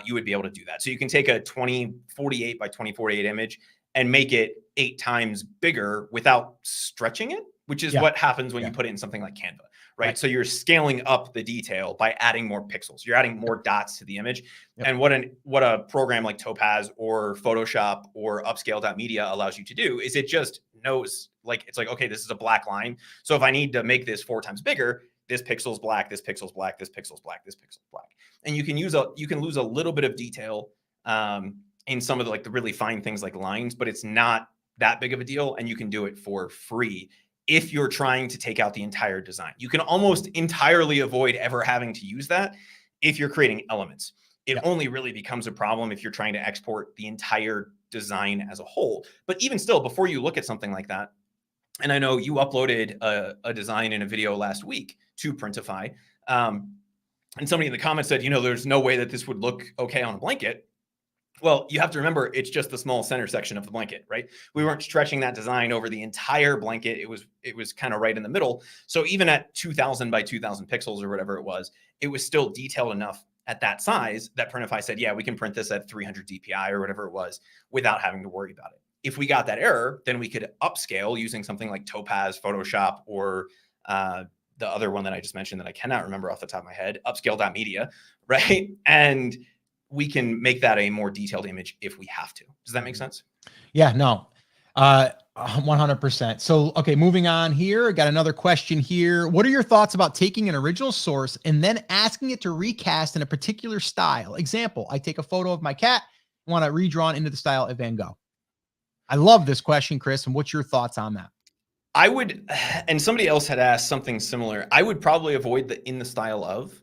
you would be able to do that. So you can take a 2048 by 2048 image and make it 8 times bigger without stretching it, which is what happens when you put it in something like Canva, right? So you're scaling up the detail by adding more pixels. You're adding more dots to the image. And what a program like Topaz or Photoshop or Upscale.media allows you to do is it just knows, like, it's like, okay, this is a black line. So if I need to make this 4 times bigger, this pixel's black, this pixel's black, this pixel's black, this pixel's black. And you can lose a little bit of detail in some of the really fine things like lines, but it's not that big of a deal. And you can do it for free if you're trying to take out the entire design. You can almost entirely avoid ever having to use that if you're creating elements. It only really becomes a problem if you're trying to export the entire design as a whole. But even still, before you look at something like that, and I know you uploaded a design in a video last week to Printify, and somebody in the comments said, there's no way that this would look okay on a blanket. Well, you have to remember, it's just the small center section of the blanket, right? We weren't stretching that design over the entire blanket. It was kind of right in the middle. So even at 2000 by 2000 pixels or whatever it was still detailed enough at that size that Printify said, yeah, we can print this at 300 DPI or whatever it was without having to worry about it. If we got that error, then we could upscale using something like Topaz, Photoshop, or the other one that I just mentioned that I cannot remember off the top of my head, Upscale.media, right? And we can make that a more detailed image if we have to. Does that make sense? Yeah, no, 100%. So, okay, moving on here. I got another question here. What are your thoughts about taking an original source and then asking it to recast in a particular style? Example, I take a photo of my cat, want to redrawn into the style of Van Gogh. I love this question, Chris. And what's your thoughts on that? I would, and somebody else had asked something similar. I would probably avoid the in the style of.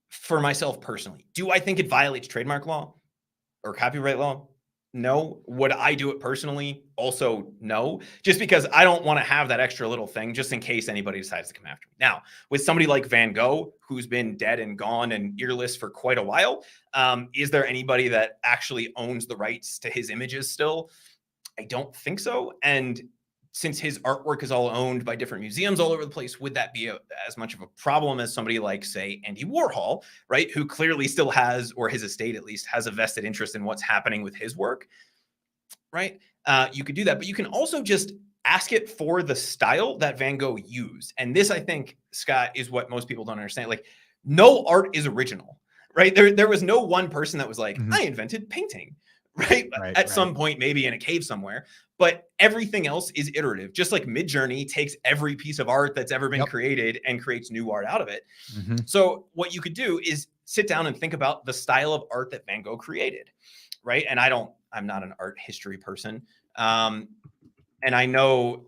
For myself personally, do I think it violates trademark law or copyright law? No. Would I do it personally? Also, no. Just because I don't want to have that extra little thing just in case anybody decides to come after me. Now, with somebody like Van Gogh, who's been dead and gone and earless for quite a while, is there anybody that actually owns the rights to his images still? I don't think so. And since his artwork is all owned by different museums all over the place, would that be as much of a problem as somebody like, say, Andy Warhol, right? Who clearly still has, or his estate at least, has a vested interest in what's happening with his work, right? You could do that, but you can also just ask it for the style that Van Gogh used. And this, I think, Scott, is what most people don't understand. Like, no art is original, right? There was no one person that was like, I invented painting, right? At some point, maybe in a cave somewhere, but everything else is iterative. Just like Midjourney takes every piece of art that's ever been created and creates new art out of it. So what you could do is sit down and think about the style of art that Van Gogh created, right? And I'm not an art history person. And I know,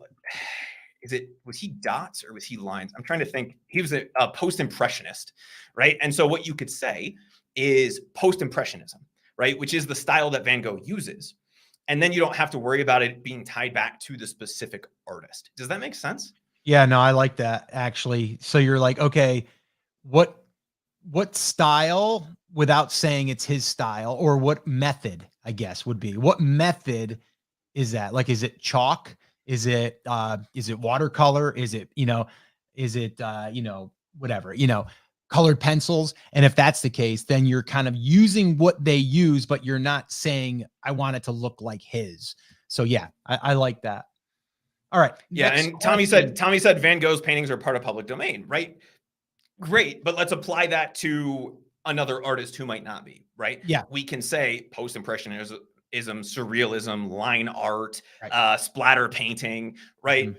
was he dots or was he lines? I'm trying to think. He was a post-impressionist, right? And so what you could say is post-impressionism, right? Which is the style that Van Gogh uses. And then you don't have to worry about it being tied back to the specific artist. Does that make sense? Yeah, no, I like that actually. So you're like, okay, what style, without saying it's his style, or what method, I guess, would be, what method is that? Like, is it chalk? Is it watercolor? Is it, whatever, colored pencils? And if that's the case, then you're kind of using what they use, but you're not saying, I want it to look like his. So yeah, I like that. All right. Yeah. And Tommy said Van Gogh's paintings are part of public domain, right? Great. But let's apply that to another artist who might not be, right? Yeah. We can say post-impressionism, surrealism, line art, splatter painting, right?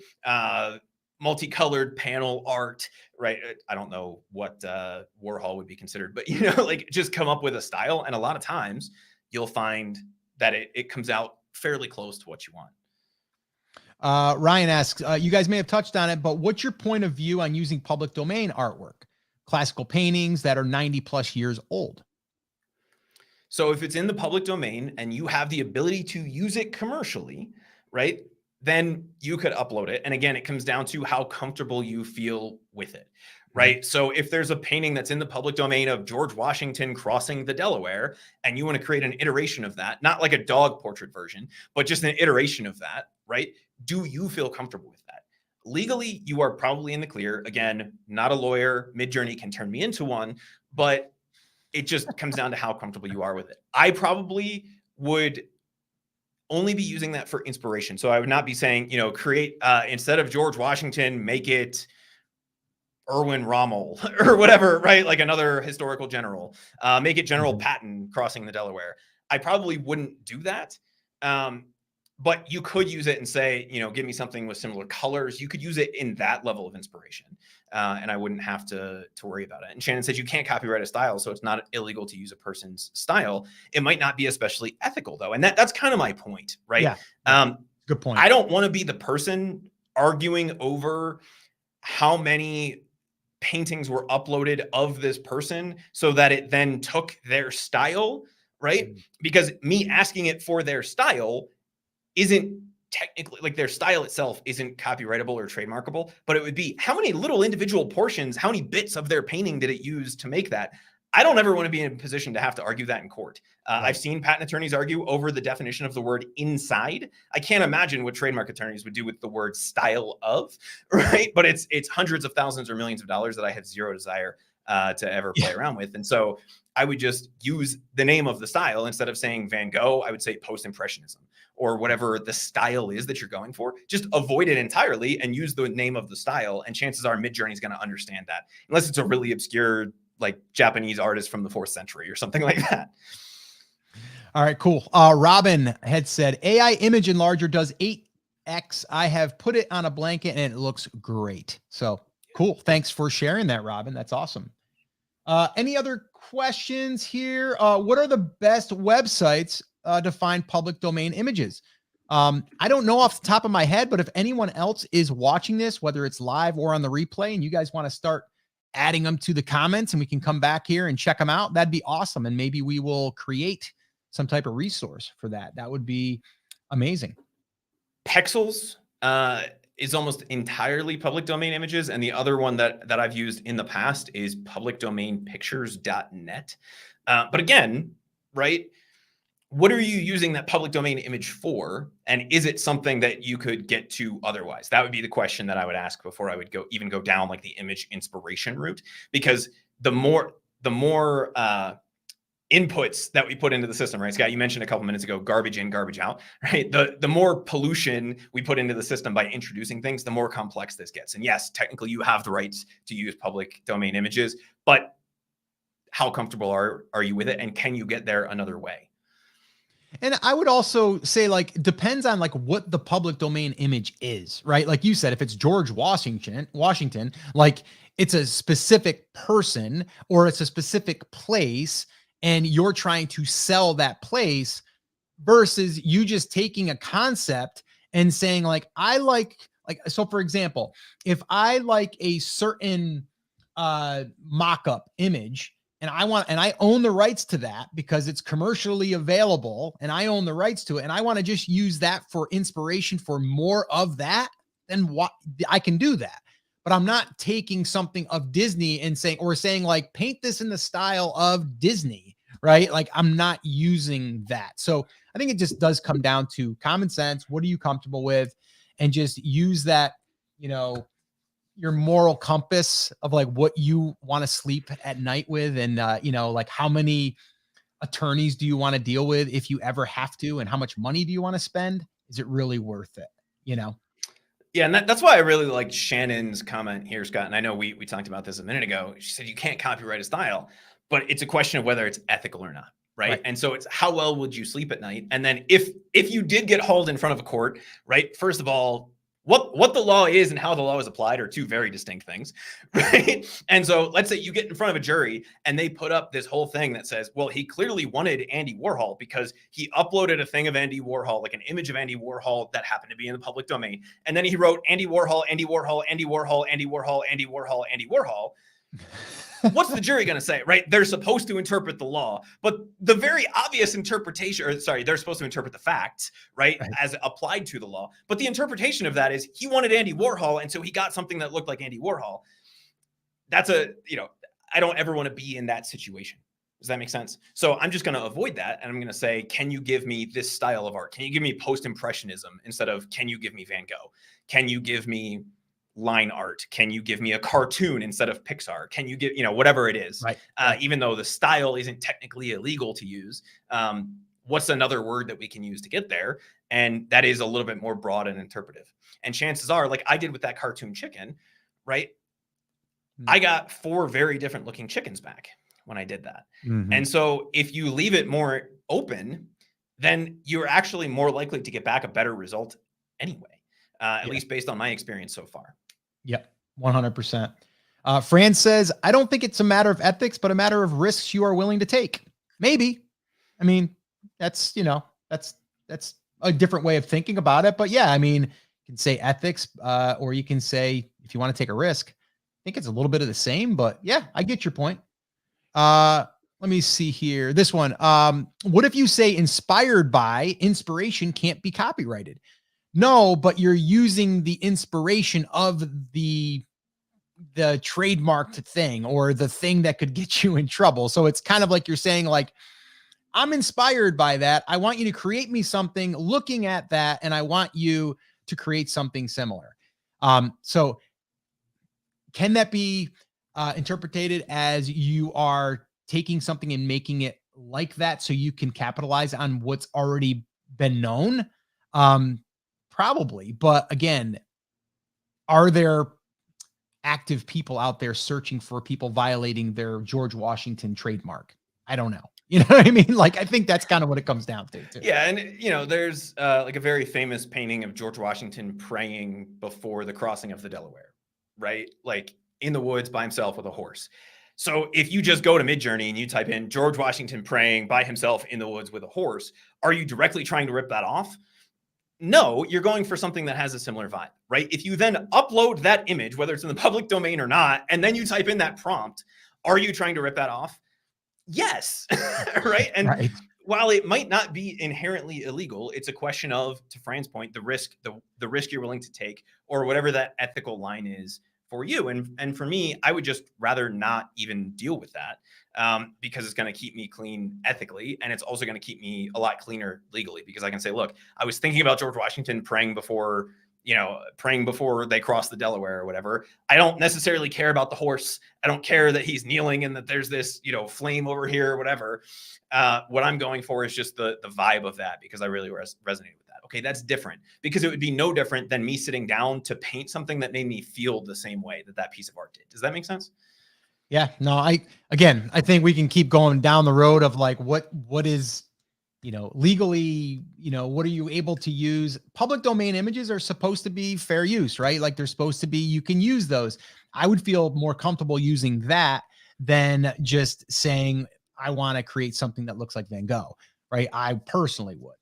Multicolored panel art, right? I don't know what Warhol would be considered, but like, just come up with a style. And a lot of times you'll find that it comes out fairly close to what you want. Ryan asks, you guys may have touched on it, but what's your point of view on using public domain artwork, classical paintings that are 90 plus years old? So if it's in the public domain and you have the ability to use it commercially, right, then you could upload it. And again, it comes down to how comfortable you feel with it, right? So if there's a painting that's in the public domain of George Washington crossing the Delaware, and you want to create an iteration of that, not like a dog portrait version, but just an iteration of that, right? Do you feel comfortable with that? Legally, you are probably in the clear. Again, not a lawyer. Midjourney can turn me into one, but it just comes down to how comfortable you are with it. I probably would only be using that for inspiration. So I would not be saying, create, instead of George Washington, make it Erwin Rommel or whatever, right? Like another historical general, make it General Patton crossing the Delaware. I probably wouldn't do that. But you could use it and say, give me something with similar colors. You could use it in that level of inspiration. And I wouldn't have to worry about it. And Shannon said you can't copyright a style, so it's not illegal to use a person's style. It might not be especially ethical, though. And that's kind of my point, right? Yeah. Good point. I don't want to be the person arguing over how many paintings were uploaded of this person so that it then took their style, right? Because me asking it for their style isn't technically, like, their style itself isn't copyrightable or trademarkable, but it would be how many little individual portions, how many bits of their painting did it use to make that? I don't ever want to be in a position to have to argue that in court. I've seen patent attorneys argue over the definition of the word inside. I can't imagine what trademark attorneys would do with the word style of, right? But it's hundreds of thousands or millions of dollars that I have zero desire to ever play around with. And so I would just use the name of the style. Instead of saying Van Gogh, I would say post-impressionism, or whatever the style is that you're going for. Just avoid it entirely and use the name of the style. And chances are Midjourney is going to understand that, unless it's a really obscure, like, Japanese artist from the 4th century or something like that. All right, cool. Robin had said, AI image enlarger does 8X. I have put it on a blanket and it looks great. So cool. Thanks for sharing that, Robin. That's awesome. Any other questions here? What are the best websites to find public domain images? I don't know off the top of my head, but if anyone else is watching this, whether it's live or on the replay, and you guys want to start adding them to the comments and we can come back here and check them out, that'd be awesome. And maybe we will create some type of resource for that. That would be amazing. Pexels is almost entirely public domain images. And the other one that I've used in the past is publicdomainpictures.net. But again, right, what are you using that public domain image for? And is it something that you could get to otherwise? That would be the question that I would ask before I would even go down like the image inspiration route, because the more inputs that we put into the system, right, Scott? You mentioned a couple minutes ago, garbage in, garbage out, right? The more pollution we put into the system by introducing things, the more complex this gets. And yes, technically you have the rights to use public domain images, but how comfortable are you with it? And can you get there another way? And I would also say, like, depends on like what the public domain image is, right? Like you said, if it's George Washington, like it's a specific person or it's a specific place, and you're trying to sell that place versus you just taking a concept and saying, like, I like, so for example, if I like a certain mock-up image and I own the rights to that because it's commercially available and I own the rights to it and I want to just use that for inspiration for more of that, then what, I can do that. But I'm not taking something of Disney and saying like paint this in the style of Disney, right? Like I'm not using that. So I think it just does come down to common sense. What are you comfortable with? And just use that, you know, your moral compass of like what you want to sleep at night with, and you know, like how many attorneys do you want to deal with if you ever have to, and how much money do you want to spend? Is it really worth it? You know? Yeah, and that's why I really like Shannon's comment here, Scott. And I know we talked about this a minute ago. She said you can't copyright a style, but it's a question of whether it's ethical or not, right? Right. And so it's how well would you sleep at night? And then if you did get hauled in front of a court, right? First of all, what the law is and how the law is applied are two very distinct things, right? And so let's say you get in front of a jury and they put up this whole thing that says, well, he clearly wanted Andy Warhol because he uploaded a thing of Andy Warhol, like an image of Andy Warhol that happened to be in the public domain. And then he wrote Andy Warhol, Andy Warhol, Andy Warhol, Andy Warhol, Andy Warhol, Andy Warhol. What's the jury going to say, right? They're supposed to interpret the law, but the very obvious interpretation, or sorry, they're supposed to interpret the facts, right, as applied to the law. But the interpretation of that is he wanted Andy Warhol, and so he got something that looked like Andy Warhol. That's I don't ever want to be in that situation. Does that make sense? So I'm just going to avoid that. And I'm going to say, can you give me this style of art? Can you give me post-impressionism instead of, can you give me Van Gogh? Can you give me line art? Can you give me a cartoon instead of Pixar? Can you give, whatever it is, Right. Even though the style isn't technically illegal to use, what's another word that we can use to get there? And that is a little bit more broad and interpretive. And chances are, like I did with that cartoon chicken, right? I got 4 very different looking chickens back when I did that. And so if you leave it more open, then you're actually more likely to get back a better result anyway, at least based on my experience so far. Yep, 100%. Fran says, I don't think it's a matter of ethics, but a matter of risks you are willing to take. Maybe. I mean, that's a different way of thinking about it. But yeah, I mean, you can say ethics, or you can say, if you want to take a risk, I think it's a little bit of the same, but yeah, I get your point. Let me see here. This one. What if you say inspired by inspiration can't be copyrighted? No, but you're using the inspiration of the trademarked thing or the thing that could get you in trouble. So it's kind of like you're saying, like, I'm inspired by that. I want you to create me something looking at that, and I want you to create something similar. So can that be interpreted as you are taking something and making it like that so you can capitalize on what's already been known? Probably. But again, are there active people out there searching for people violating their George Washington trademark? I don't know. You know what I mean? Like, I think that's kind of what it comes down to, too. Yeah. And, there's like a very famous painting of George Washington praying before the crossing of the Delaware, right? Like in the woods by himself with a horse. So if you just go to Midjourney and you type in George Washington praying by himself in the woods with a horse, are you directly trying to rip that off? No, you're going for something that has a similar vibe, right? If you then upload that image, whether it's in the public domain or not, and then you type in that prompt, are you trying to rip that off? Yes, right? And while it might not be inherently illegal, it's a question of, to Fran's point, the risk you're willing to take, or whatever that ethical line is for you. And for me, I would just rather not even deal with that. because it's going to keep me clean ethically. And it's also going to keep me a lot cleaner legally, because I can say, look, I was thinking about George Washington praying before they cross the Delaware or whatever. I don't necessarily care about the horse. I don't care that he's kneeling and that there's this, flame over here or whatever. What I'm going for is just the vibe of that, because I really resonate with that. Okay, that's different, because it would be no different than me sitting down to paint something that made me feel the same way that piece of art did. Does that make sense? Yeah, no, I think we can keep going down the road of like, what is, legally, what are you able to use? Public domain images are supposed to be fair use, right? Like they're supposed to be, you can use those. I would feel more comfortable using that than just saying, I want to create something that looks like Van Gogh, right? I personally would.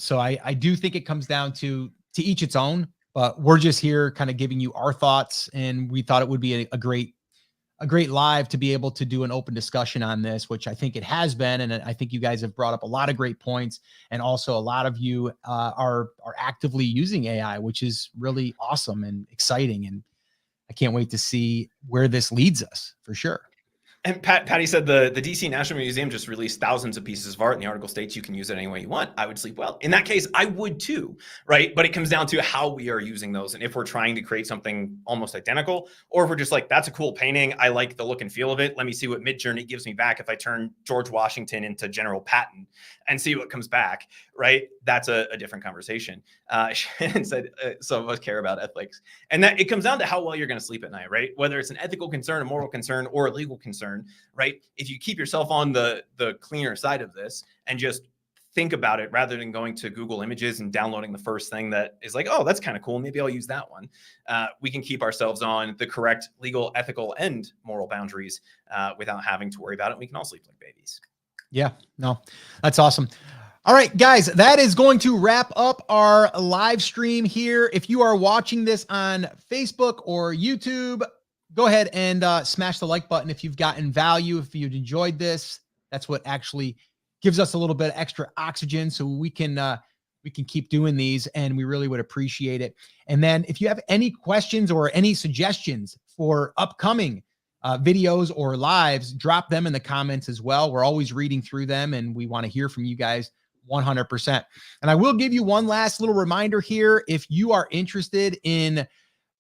So I do think it comes down to each its own, but we're just here kind of giving you our thoughts. And we thought it would be a great live to be able to do an open discussion on this, which I think it has been. And I think you guys have brought up a lot of great points. And also a lot of you are actively using AI, which is really awesome and exciting. And I can't wait to see where this leads us, for sure. And Patty said the DC National Museum just released thousands of pieces of art, and the article states you can use it any way you want. I would sleep well. In that case, I would too, right? But it comes down to how we are using those, and if we're trying to create something almost identical, or if we're just like, that's a cool painting, I like the look and feel of it, let me see what Midjourney gives me back if I turn George Washington into General Patton and see what comes back, right? That's a different conversation. Shannon said, some of us care about ethics. And that it comes down to how well you're going to sleep at night, right? Whether it's an ethical concern, a moral concern, or a legal concern, right? If you keep yourself on the cleaner side of this and just think about it, rather than going to Google Images and downloading the first thing that is like, oh, that's kind of cool, maybe I'll use that one. We can keep ourselves on the correct legal, ethical, and moral boundaries without having to worry about it. We can all sleep like babies. Yeah, no, that's awesome. All right, guys, that is going to wrap up our live stream here. If you are watching this on Facebook or YouTube, go ahead and smash the like button if you've gotten value, if you've enjoyed this. That's what actually gives us a little bit of extra oxygen so we can keep doing these, and we really would appreciate it. And then if you have any questions or any suggestions for upcoming videos or lives, drop them in the comments as well. We're always reading through them, and we want to hear from you guys 100%. And I will give you one last little reminder here. If you are interested in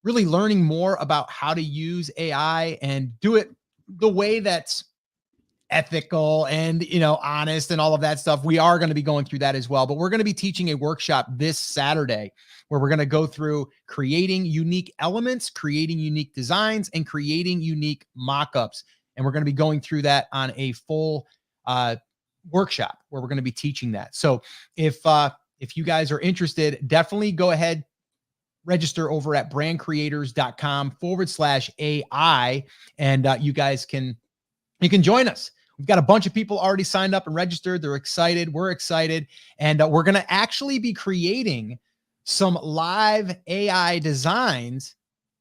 really learning more about how to use AI and do it the way that's ethical and, honest and all of that stuff, we are going to be going through that as well. But we're going to be teaching a workshop this Saturday where we're going to go through creating unique elements, creating unique designs, and creating unique mock-ups. And we're going to be going through that on a full workshop where we're going to be teaching that. So if you guys are interested, definitely go ahead, register over at brandcreators.com/AI, and you guys can join us. We've got a bunch of people already signed up and registered. They're excited. We're excited. And we're going to actually be creating some live AI designs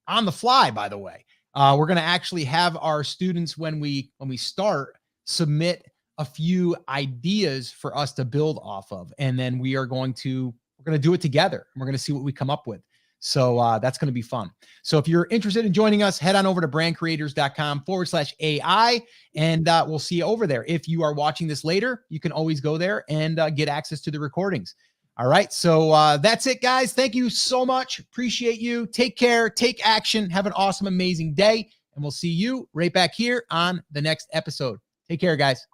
on the fly, by the way. We're going to actually have our students, when we start, submit a few ideas for us to build off of. And then we're going to do it together, and we're going to see what we come up with. So that's going to be fun. So if you're interested in joining us, head on over to brandcreators.com/AI, and we'll see you over there. If you are watching this later, you can always go there and get access to the recordings. All right. So that's it, guys. Thank you so much. Appreciate you. Take care. Take action. Have an awesome, amazing day. And we'll see you right back here on the next episode. Take care, guys.